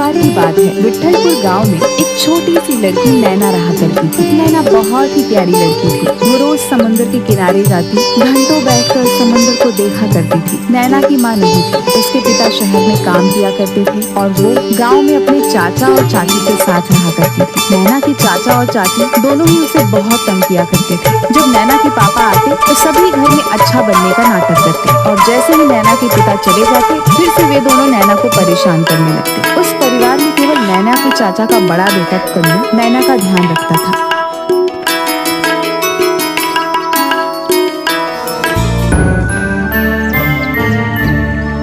बार की बात है, विट्ठलपुर गांव में एक छोटी सी लड़की नैना रहा करती थी। नैना बहुत ही प्यारी लड़की थी। वो रोज समुद्र के किनारे जाती, घंटों बैठकर समुद्र को देखा करती थी। नैना की माँ नहीं थी, उसके पिता शहर में काम किया करते थे और वो गाँव में अपने चाचा और चाची के साथ रहा करती थी। नैना के चाचा और चाची दोनों ही उसे बहुत तंग किया करते थे। जब नैना के पापा आते तो सभी घर में अच्छा बनने का नाटक करते और जैसे ही नैना के पिता चले जाते फिर से वे दोनों नैना को परेशान करने लगते। उस परिवार में केवल नैना के चाचा का बड़ा बेटा कन्नू नैना का ध्यान रखता था।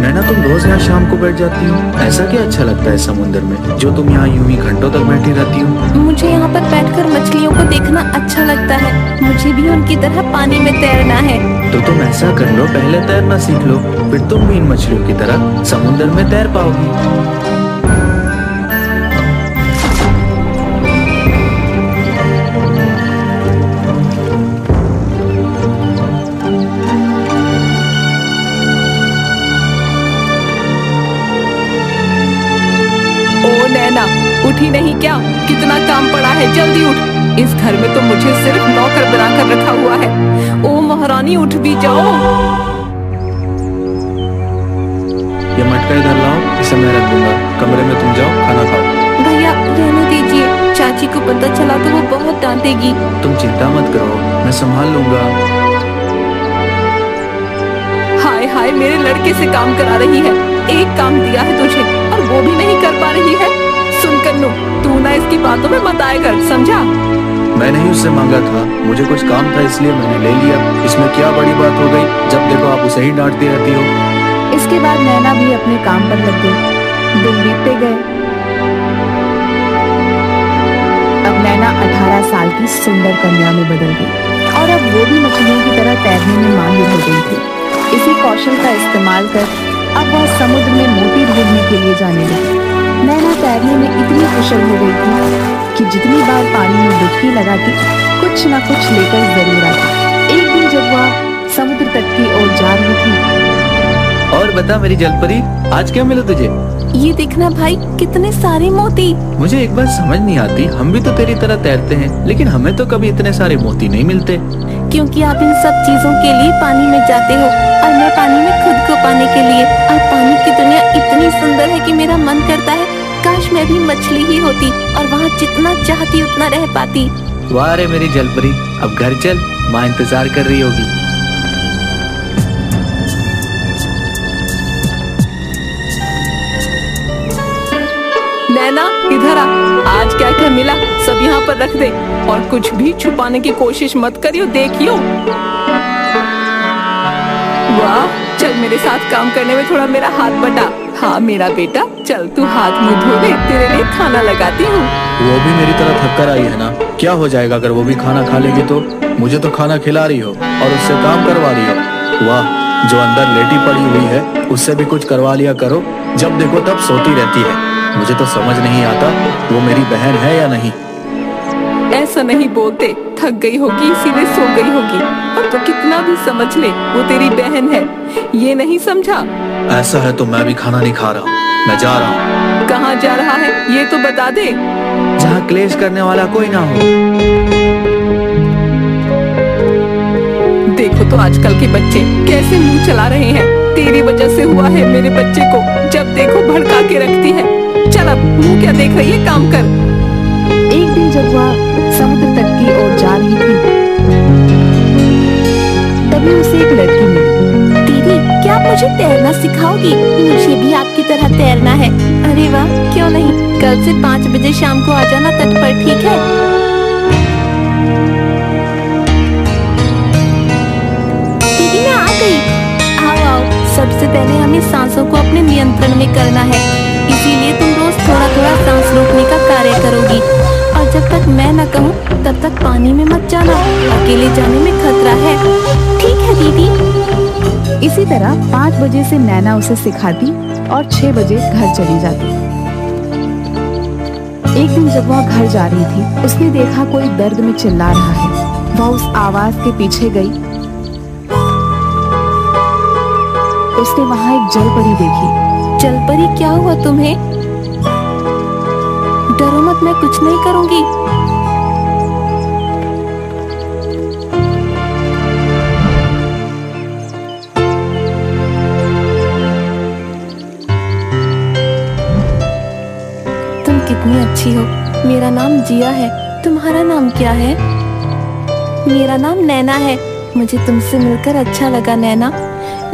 नैना, तुम रोज यहाँ शाम को बैठ जाती हो, ऐसा क्या अच्छा लगता है समुद्र में जो तुम यहाँ यूं ही घंटों तक बैठी रहती हो? मुझे यहाँ पर बैठकर मछलियों को देखना अच्छा लगता है। मुझे भी उनकी तरह पानी में तैरना है। तो तुम ऐसा कर लो, पहले तैरना सीख लो, फिर तुम भी इन मछलियों की तरह समुद्र में तैर पाओगी। नैना, उठी नहीं क्या? कितना काम पड़ा है, जल्दी उठ। इस घर में तो मुझे सिर्फ नौकर बनाकर रखा हुआ है। ओ महारानी, उठ भी जाओ। ये मटका इधर लाओ, इसे मैं रख दूंगा। कमरे में तुम जाओ, खाना खाओ। भैया रहने दीजिए, चाची को पता चला तो वो बहुत डांटेगी। तुम चिंता मत करो, मैं संभाल लूंगा। हाय हाय, मेरे लड़के से काम करा रही है। एक काम दिया है तुझे और वो भी नहीं कर पा रही है। सुन कन्नू, तू ना इसकी बातों में मत आया कर, समझा? मैंने ही उससे मांगा था, मुझे कुछ काम था इसलिए मैंने ले लिया। इसमें क्या बड़ी बात हो गई? जब देखो आप उसे ही डांटती रहती हो। इसके बाद नैना भी अपने काम पर लग गई। दिन बीतते गए। अब नैना 18 साल की सुंदर कन्या में बदल गई और अब वो भी मछलियों की तरह तैरने में माहिर हो गई थी। इसी कौशल का इस्तेमाल कर अब वह समुद्र में मोती ढूंढने के लिए जाने लगी। नैना तैरने में इतनी कुशल हो गई थी कि जितनी बार पानी में डुबकी लगाती कुछ न कुछ लेकर जरूर आती। एक दिन जब वह समुद्र तट की ओर जा रही थी। और बता मेरी जलपरी, आज क्या मिला तुझे? ये देखना भाई, कितने सारे मोती। मुझे एक बात समझ नहीं आती, हम भी तो तेरी तरह तैरते हैं लेकिन हमें तो कभी इतने सारे मोती नहीं मिलते। क्योंकि आप इन सब चीजों के लिए पानी में जाते हो और मैं पानी में खुद को पाने के लिए। और पानी की दुनिया इतनी सुंदर है कि मेरा मन करता है काश मैं भी मछली ही होती और वहाँ जितना चाहती उतना रह पाती। वाह रे मेरी जलपरी, अब घर चल, माँ इंतजार कर रही होगी। नैना इधर आ, आज क्या क्या मिला सब यहाँ पर रख दे और कुछ भी छुपाने की कोशिश मत करियो, देखियो। वाह, चल मेरे साथ काम करने में थोड़ा मेरा हाथ बटा। हाँ मेरा बेटा, चल तू हाथ मुंह धो ले, तेरे लिए खाना लगाती हूँ। वो भी मेरी तरह थक कर आई है ना, क्या हो जाएगा अगर वो भी खाना खा लेगी तो? मुझे तो खाना खिला रही हो और उससे काम करवा रही हो। वाह, जो अंदर लेटी पड़ी हुई है उससे भी कुछ करवा लिया करो, जब देखो तब सोती रहती है। मुझे तो समझ नहीं आता वो मेरी बहन है या नहीं। ऐसा नहीं बोलते, थक गई होगी इसीलिए सो गई होगी। और तो कितना भी समझ ले, वो तेरी बहन है, ये नहीं समझा? ऐसा है तो मैं भी खाना नहीं खा रहा हूँ, मैं जा रहा हूँ। कहाँ जा रहा है ये तो बता दे। जहाँ क्लेश करने वाला कोई ना हो। देखो तो आजकल के बच्चे कैसे मुंह चला रहे हैं। तेरी वजह से हुआ है मेरे बच्चे को, जब देखो भड़का के रखती है। चल अब मुंह क्या देख रही है, काम कर। एक दिन जब वह समुद्र तट की ओर जा रही थी तभी उसे एक लड़की मिली। दीदी, क्या आप मुझे तैरना सिखाओगी? मुझे भी आपकी तरह तैरना है। अरे वाह, क्यों नहीं, कल से 5 बजे शाम को आ जाना तट पर, ठीक है? दीदी मैं आ गई। आओ आओ, सबसे पहले हमें सांसों को अपने नियंत्रण में करना है, इसीलिए तुम रोज थोड़ा थोड़ा सांस रोकने का कार्य करोगी। और जब तक मैं न कहूँ तब तक पानी में मत जाना, अकेले जाने में खतरा है। ठीक है दीदी। इसी तरह 5 बजे से नैना उसे सिखाती और 6 बजे घर चली जाती। एक दिन जब वह घर जा रही थी उसने देखा कोई दर्द में चिल्ला रहा है। वह उस आवाज के पीछे गई। उसने वहाँ एक जलपरी देखी। जलपरी, क्या हुआ तुम्हें? डरो मत, मैं कुछ नहीं करूंगी। तुम कितनी अच्छी हो। मेरा नाम जिया है, तुम्हारा नाम क्या है? मेरा नाम नैना है। मुझे तुमसे मिलकर अच्छा लगा नैना,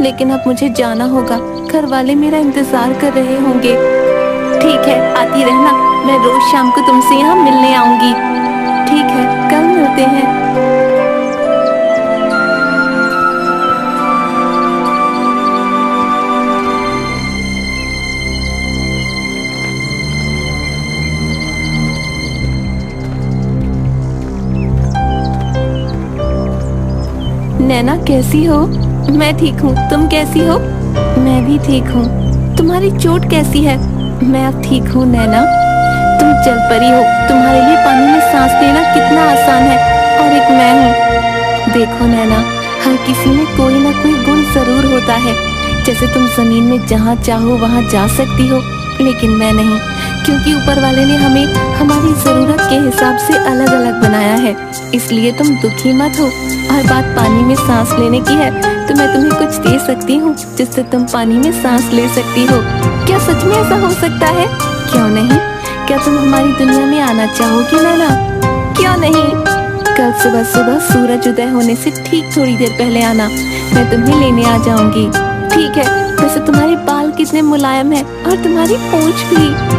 लेकिन अब मुझे जाना होगा। घर वाले मेरा इंतजार कर रहे होंगे। ठीक है, आती रहना, मैं रोज शाम को तुमसे यहाँ मिलने आऊंगी। ठीक है, कल मिलते हैं। नैना कैसी हो? मैं ठीक हूँ, तुम कैसी हो? मैं भी ठीक हूँ। तुम्हारी चोट कैसी है? मैं अब ठीक हूँ नैना। तुम जल परी हो, तुम्हारे लिए पानी में सांस लेना कितना आसान है। और एक मैं हूँ। देखो नैना, हर किसी में कोई ना कोई गुण जरूर होता है। जैसे तुम जमीन में जहाँ चाहो वहाँ जा सकती हो, लेकिन मैं नहीं, क्योंकि ऊपर वाले ने हमें हमारी जरूरत के हिसाब से अलग अलग बनाया है। इसलिए तुम दुखी मत हो। और बात पानी में सांस लेने की है, तो मैं तुम्हें कुछ दे सकती हूँ जिससे तुम पानी में सांस ले सकती हो। क्या सच में ऐसा हो सकता है? क्यों नहीं? क्या तुम हमारी दुनिया में आना चाहोगी नैना? क्यों नहीं? कल सुबह सुबह सूरज उदय होने से ठीक थोड़ी देर पहले आना, मैं तुम्हें लेने आ जाऊंगी। ठीक है। वैसे तुम्हारे बाल कितने मुलायम है, और तुम्हारी पूंछ भी।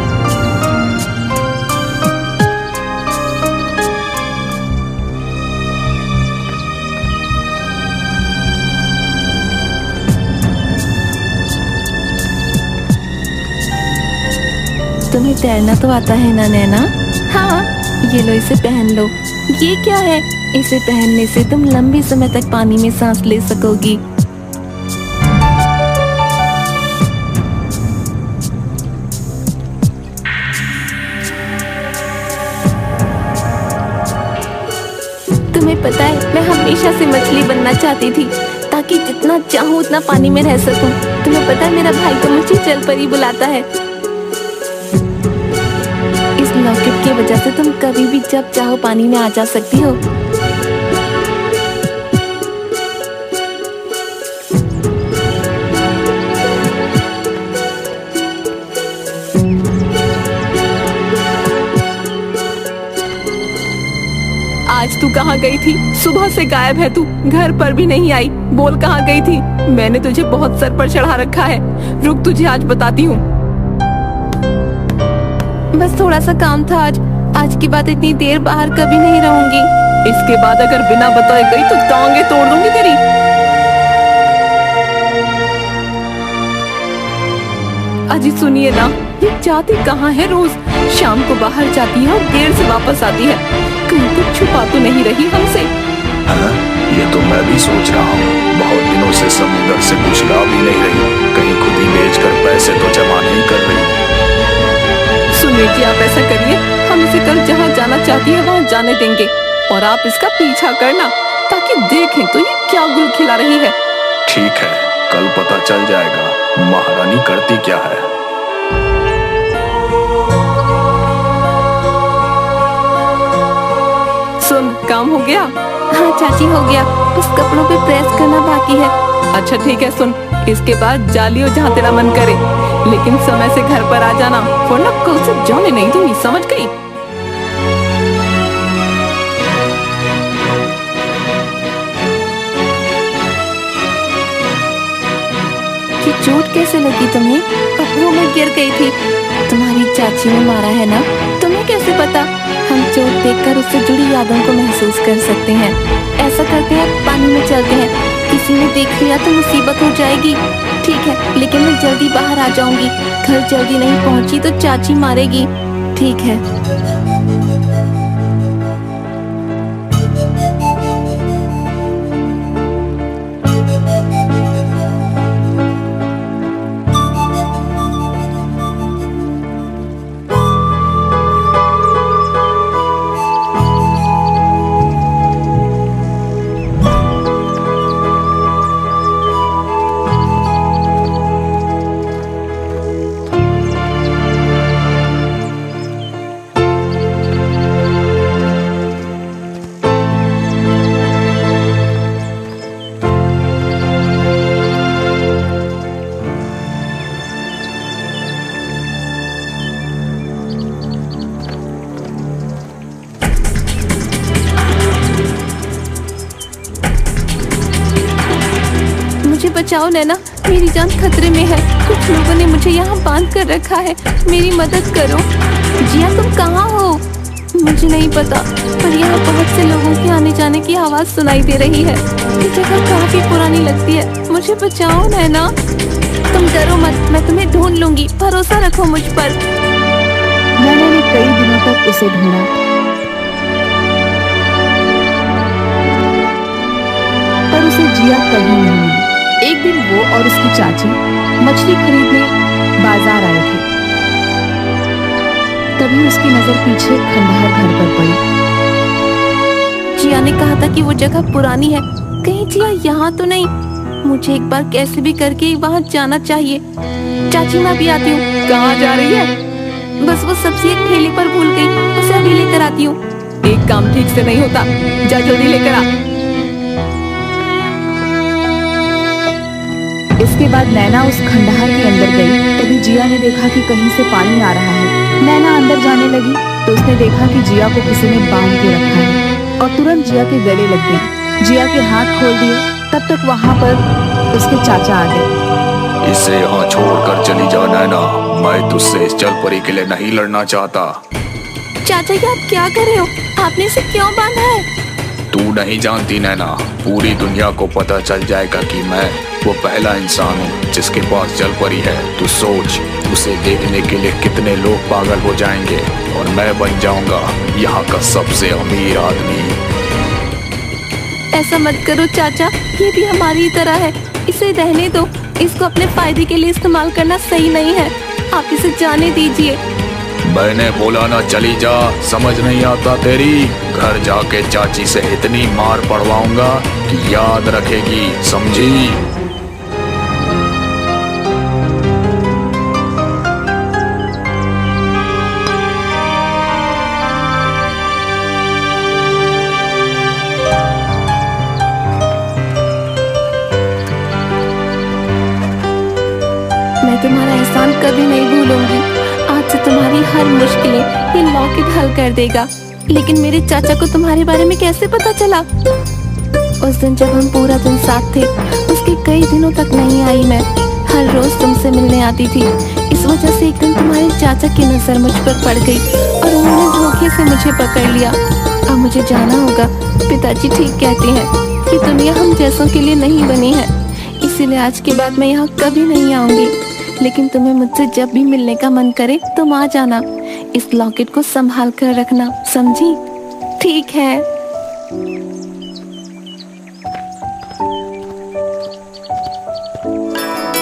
तुम्हें तैरना तो आता है ना नैना? हाँ, ये लो, इसे पहन लो। ये क्या है? इसे पहनने से तुम लंबे समय तक पानी में सांस ले सकोगी। तुम्हें पता है, मैं हमेशा से मछली बनना चाहती थी, ताकि जितना चाहूँ उतना पानी में रह सकूं। तुम्हें पता है, मेरा भाई तो मुझे जल परी बुलाता है। इस लॉकेट की वजह से तुम कभी भी जब चाहो पानी में आ जा सकती हो। आज तू कहाँ गई थी? सुबह से गायब है तू, घर पर भी नहीं आई। बोल कहाँ गई थी? मैंने तुझे बहुत सर पर चढ़ा रखा है। रुक, तुझे आज बताती हूँ। बस थोड़ा सा काम था आज के बाद इतनी देर बाहर कभी नहीं रहूंगी। इसके बाद अगर बिना बताए गई तो टांगे तोड़ दूंगी तेरी। अजी सुनिए ना, ये जाती कहाँ है? रोज शाम को बाहर जाती है और देर से वापस आती है। कहीं कुछ छुपा तो नहीं रही हमसे? हाँ, ये तो मैं भी सोच रहा हूँ। बहुत दिनों से समुद्र से कुछ ला भी नहीं रही, कहीं खुद ही बेचकर पैसे तो जमा नहीं कर रही। सुनिए जी, आप ऐसा करिए, हम इसे कल जहाँ जाना चाहती है वहाँ जाने देंगे, और आप इसका पीछा करना, ताकि देखें तो ये क्या गुल खिला रही है। ठीक है, कल पता चल जाएगा महारानी करती क्या है। सुन, काम हो गया? हाँ चाची, हो गया, बस कपड़ों पे प्रेस करना बाकी है। अच्छा ठीक है, सुन, इसके बाद जालियो जहाँ तेरा मन करे, लेकिन समय से घर पर आ जाना, वरना कल से जाने नहीं दूंगी, समझ गई? ये चोट कैसे लगी तुम्हें? पत्थरों में गिर गई थी। तुम्हारी चाची ने मारा है ना? तुम्हें कैसे पता? हम चोट देखकर उससे जुड़ी यादों को महसूस कर सकते हैं। ऐसा करते हैं, पानी में चलते हैं, किसी ने देख लिया तो मुसीबत हो जाएगी। ठीक है, लेकिन मैं जल्दी बाहर आ जाऊंगी। घर जल्दी नहीं पहुंची तो चाची मारेगी। ठीक है। मेरी जान खतरे में है। कुछ लोगों ने मुझे यहाँ बांध कर रखा है, मेरी मदद करो। जिया तुम कहाँ हो? मुझे नहीं पता, पर यहाँ बहुत से लोगों के आने जाने की आवाज सुनाई दे रही है। ये जगह काफी पुरानी लगती है, मुझे बचाओ नैना। तुम डरो मत, मैं तुम्हें ढूंढ लूंगी, भरोसा रखो मुझ पर। नैना ने कई दिनों तक उसे ढूंढा, पर उसे जिया कहीं नहीं मिली। एक दिन वो और उसकी चाची मछली खरीदने बाजार आए थे। तभी उसकी नजर पीछे खंडहर घर पर पड़ी। जिया ने कहा था कि वो जगह पुरानी है, कहीं जिया यहाँ तो नहीं। मुझे एक बार कैसे भी करके वहाँ जाना चाहिए। चाची मैं भी आती हूँ। कहाँ जा रही है? बस वो सब्जी एक ठेले पर भूल गई, उसे अभी लेकर आती हूँ। एक काम ठीक से नहीं होता, जा जल्दी लेकर आ। इसके बाद नैना उस खंडहर के अंदर गई। तभी जिया ने देखा कि कहीं से पानी आ रहा है। नैना अंदर जाने लगी तो उसने देखा कि जिया को किसी ने बांध के रखा है और तुरंत जिया के गले लग गई। जिया के हाथ खोल दिए। तब तक वहाँ पर उसके चाचा आ गए। इसे यहाँ छोड़कर चली जा नैना, मैं तुझसे इस जल परी के लिए नहीं लड़ना चाहता। चाचा ये आप क्या कर रहे हो? आपने इसे क्यों बांधा है? तू नहीं जानती नैना, पूरी दुनिया को पता चल जाएगा कि मैं वो पहला इंसान हूँ जिसके पास जल परी है। तू सोच, उसे देखने के लिए कितने लोग पागल हो जाएंगे और मैं बन जाऊंगा यहाँ का सबसे अमीर आदमी। ऐसा मत करो चाचा, ये भी हमारी तरह है। इसे रहने दो, इसको अपने फायदे के लिए इस्तेमाल करना सही नहीं है। आप इसे जाने दीजिए। मैंने बोला ना चली जा, समझ नहीं आता तेरी। घर जाके चाची से इतनी मार पड़वाऊंगा कि याद रखेगी, समझी? मैं तुम्हारा एहसान कभी नहीं भूलूंगी। आज से तुम्हारी हर मुश्किलें ये लॉकेट हल कर देगा। लेकिन मेरे चाचा को तुम्हारे बारे में कैसे पता चला? उस दिन जब हम पूरा दिन साथ थे, उसके कई दिनों तक नहीं आई मैं। हर रोज तुमसे मिलने आती थी। इस वजह से एक दिन तुम्हारे चाचा की नजर मुझ पर पड़ गई और उन्होंने धोखे से मुझे पकड़ लिया। अब मुझे जाना होगा। पिताजी ठीक कहते हैं कि दुनिया हम जैसों के लिए नहीं बनी है, इसीलिए आज के बाद मैं यहाँ कभी नहीं आऊंगी। लेकिन तुम्हें मुझसे जब भी मिलने का मन करे तुम आ जाना। इस लॉकेट को संभाल कर रखना, समझी? ठीक है।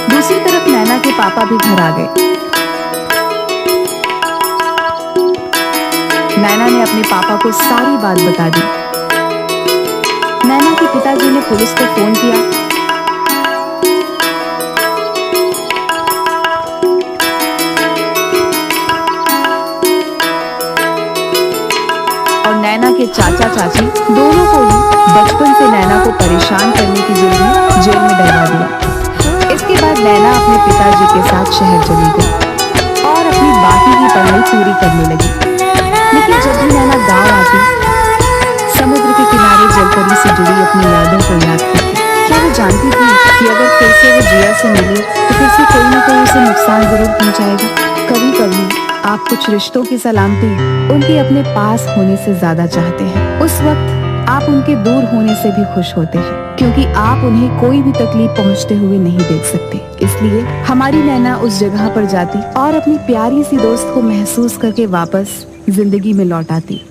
दूसरी तरफ नैना के पापा भी घर आ गए। नैना ने अपने पापा को सारी बात बता दी। नैना के पिताजी ने पुलिस को फोन किया। और नैना के चाचा चाची दोनों को ही बचपन से नैना को परेशान करने की जेल में डलवा दिया। इसके बाद नैना अपने पिताजी के साथ शहर चली गई और अपनी बाकी की पढ़ाई पूरी करने लगी। लेकिन जब भी नैना गांव आती, समुद्र के किनारे जलपरी से जुड़ी अपनी यादों को याद करती। क्या वो जानती थी कि अगर फिर से वो जिया से मिले तो फिर से कोई न कोई उसे नुकसान जरूर पहुंचाएगा। कभी कभी आप कुछ रिश्तों की सलामती उनके अपने पास होने से ज्यादा चाहते हैं। उस वक्त आप उनके दूर होने से भी खुश होते हैं, क्योंकि आप उन्हें कोई भी तकलीफ पहुंचते हुए नहीं देख सकते। इसलिए हमारी नैना उस जगह पर जाती और अपनी प्यारी सी दोस्त को महसूस करके वापस जिंदगी में लौट आती।